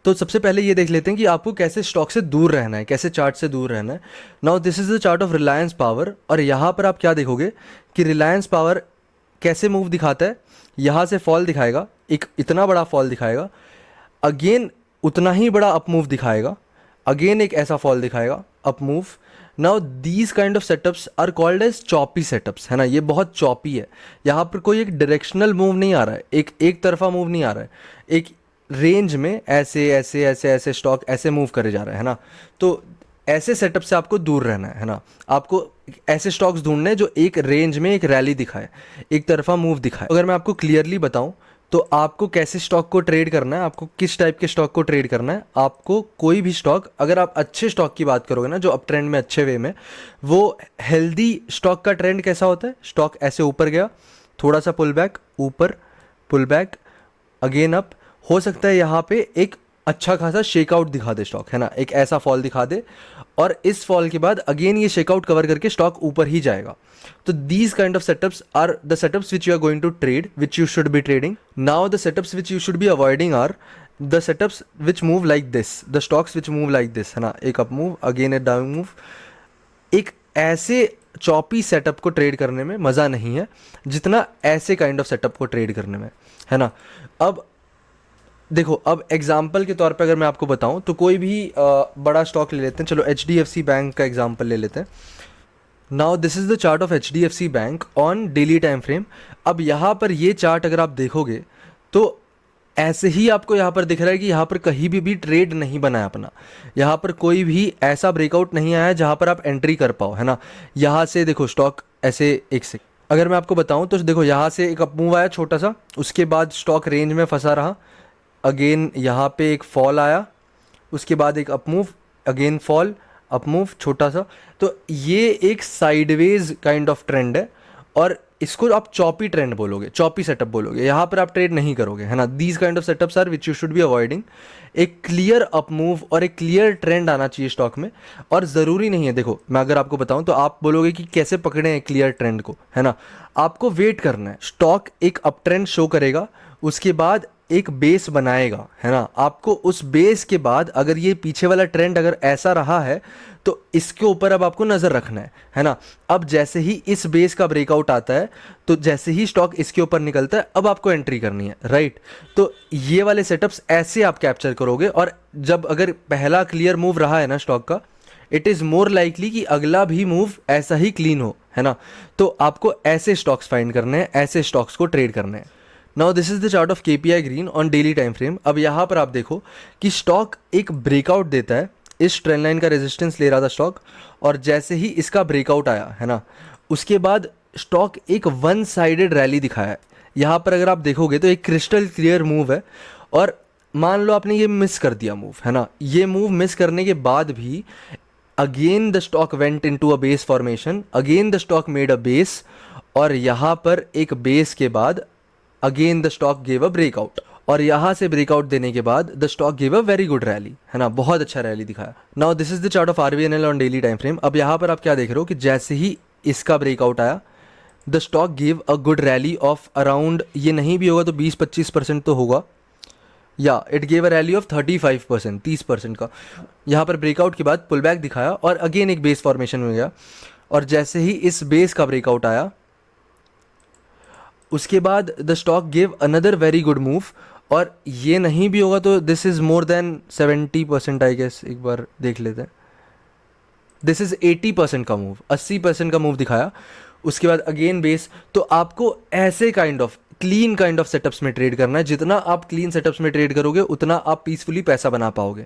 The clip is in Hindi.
तो सबसे पहले ये देख लेते हैं कि आपको कैसे स्टॉक से दूर रहना है, कैसे चार्ट से दूर रहना है। Now this is the chart of Reliance power, और यहाँ पर आप क्या देखोगे कि रिलायंस पावर कैसे मूव दिखाता है। यहाँ से फॉल दिखाएगा, एक इतना बड़ा फॉल दिखाएगा, अगेन उतना ही बड़ा अप मूव दिखाएगा, अगेन एक ऐसा फॉल दिखाएगा, up move. Now these kind of setups are called as choppy setups, है ना। ये बहुत चॉपी है, यहाँ पर कोई एक डायरेक्शनल मूव नहीं आ रहा है, एक तरफा मूव नहीं आ रहा है, एक रेंज में ऐसे ऐसे ऐसे ऐसे स्टॉक ऐसे मूव करे जा रहा है ना। तो ऐसे सेटअप से आपको दूर रहना है ना। आपको ऐसे स्टॉक्स ढूंढने जो एक रेंज में एक रैली दिखाए, एक तरफा मूव दिखाए। अगर मैं आपको क्लियरली बताऊं तो आपको कैसे स्टॉक को ट्रेड करना है, आपको किस टाइप के स्टॉक को ट्रेड करना है। आपको कोई भी स्टॉक, अगर आप अच्छे स्टॉक की बात करोगे ना, जो अप ट्रेंड में अच्छे वे में, वो हेल्दी स्टॉक का ट्रेंड कैसा होता है, स्टॉक ऐसे ऊपर गया, थोड़ा सा पुल बैक, ऊपर पुल बैक, अगेन अप, हो सकता है यहाँ पे एक अच्छा खासा शेकआउट दिखा दे स्टॉक, है ना, एक ऐसा फॉल दिखा दे, और इस फॉल के बाद अगेन ये शेकआउट कवर करके स्टॉक ऊपर ही जाएगा। तो these kind of setups are the setups which you are going to trade, which you should be trading. Now the setups which you should be avoiding are the setups which move like this, the stocks which move like this, है ना, एक up move, again a down move. एक ऐसे चॉपी सेटअप को ट्रेड करने में मज़ा नहीं है जितना ऐसे काइंड ऑफ सेटअप को ट्रेड करने में, है ना। अब देखो, अब एग्जाम्पल के तौर पे अगर मैं आपको बताऊं तो कोई भी बड़ा स्टॉक ले लेते हैं। चलो HDFC बैंक का एग्जाम्पल ले लेते हैं। Now this is the chart of HDFC bank on daily time frame. अब यहाँ पर ये चार्ट अगर आप देखोगे तो ऐसे ही आपको यहाँ पर दिख रहा है कि यहाँ पर कहीं भी ट्रेड नहीं बना है अपना, यहाँ पर कोई भी ऐसा ब्रेकआउट नहीं आया है जहाँ पर आप एंट्री कर पाओ, है ना। यहाँ से देखो स्टॉक ऐसे, एक से अगर मैं आपको बताऊँ तो देखो यहाँ से एक अप मूव आया छोटा सा, उसके बाद स्टॉक रेंज में फंसा रहा, अगेन यहाँ पे एक फॉल आया, उसके बाद एक up move, again fall, up move छोटा सा। तो ये एक साइडवेज काइंड ऑफ ट्रेंड है, और इसको आप चॉपी ट्रेंड बोलोगे, चॉपी सेटअप बोलोगे। यहाँ पर आप ट्रेड नहीं करोगे, है ना। These kind of setups are which you should be avoiding. एक क्लियर अप मूव और एक क्लियर ट्रेंड आना चाहिए स्टॉक में, और ज़रूरी नहीं है, देखो मैं अगर आपको बताऊं तो आप बोलोगे कि कैसे पकड़े हैं क्लियर ट्रेंड को, है ना। आपको वेट करना है, स्टॉक एक अप ट्रेंड शो करेगा, उसके बाद एक बेस बनाएगा, है ना। आपको उस बेस के बाद अगर ये पीछे वाला ट्रेंड अगर ऐसा रहा है तो इसके ऊपर अब आपको नज़र रखना है ना। अब जैसे ही इस बेस का ब्रेकआउट आता है, तो जैसे ही स्टॉक इसके ऊपर निकलता है, अब आपको एंट्री करनी है, राइट। तो ये वाले सेटअप्स ऐसे आप कैप्चर करोगे, और जब अगर पहला क्लियर मूव रहा है ना स्टॉक का, इट इज़ मोर लाइकली कि अगला भी मूव ऐसा ही क्लीन हो, है ना। तो आपको ऐसे स्टॉक्स फाइंड करने हैं, ऐसे स्टॉक्स को ट्रेड करने हैं। Now this is the chart of KPI green on daily time frame. अब यहाँ पर आप देखो कि स्टॉक एक ब्रेकआउट देता है, इस ट्रेंड लाइन का रेजिस्टेंस ले रहा था स्टॉक, और जैसे ही इसका ब्रेकआउट आया, है ना, उसके बाद स्टॉक एक वन साइडेड रैली दिखाया है। यहाँ पर अगर आप देखोगे तो एक क्रिस्टल क्लियर मूव है, और मान लो आपने ये मिस कर दिया मूव, है ना। ये मूव मिस करने के बाद भी again the stock went into a base formation, again the stock made a base, और यहाँ पर एक बेस के बाद again the stock give a breakout, और यहाँ से ब्रेकआउट देने के बाद the stock give a very good rally, है ना, बहुत अच्छा रैली दिखाया। Now this is the chart of RVNL on daily time frame. अब यहाँ पर आप क्या देख रहे हो कि जैसे ही इसका ब्रेकआउट आया, the stock give a good rally of around, ये नहीं भी होगा तो 20-25% तो होगा, या it gave a rally of 35%, 30% का। यहाँ पर ब्रेकआउट के बाद पुल बैक दिखाया, और अगेन एक बेस फॉर्मेशन में गया, और जैसे ही इस बेस का ब्रेकआउट आया, उसके बाद the stock give another very good move, और ये नहीं भी होगा तो this is more than 70% I guess. एक बार देख लेते हैं, दिस इज़ 80% का मूव, 80% का मूव दिखाया। उसके बाद अगेन बेस। तो आपको ऐसे kind of clean kind of setups में ट्रेड करना है। जितना आप क्लीन सेटअप्स में ट्रेड करोगे उतना आप पीसफुली पैसा बना पाओगे।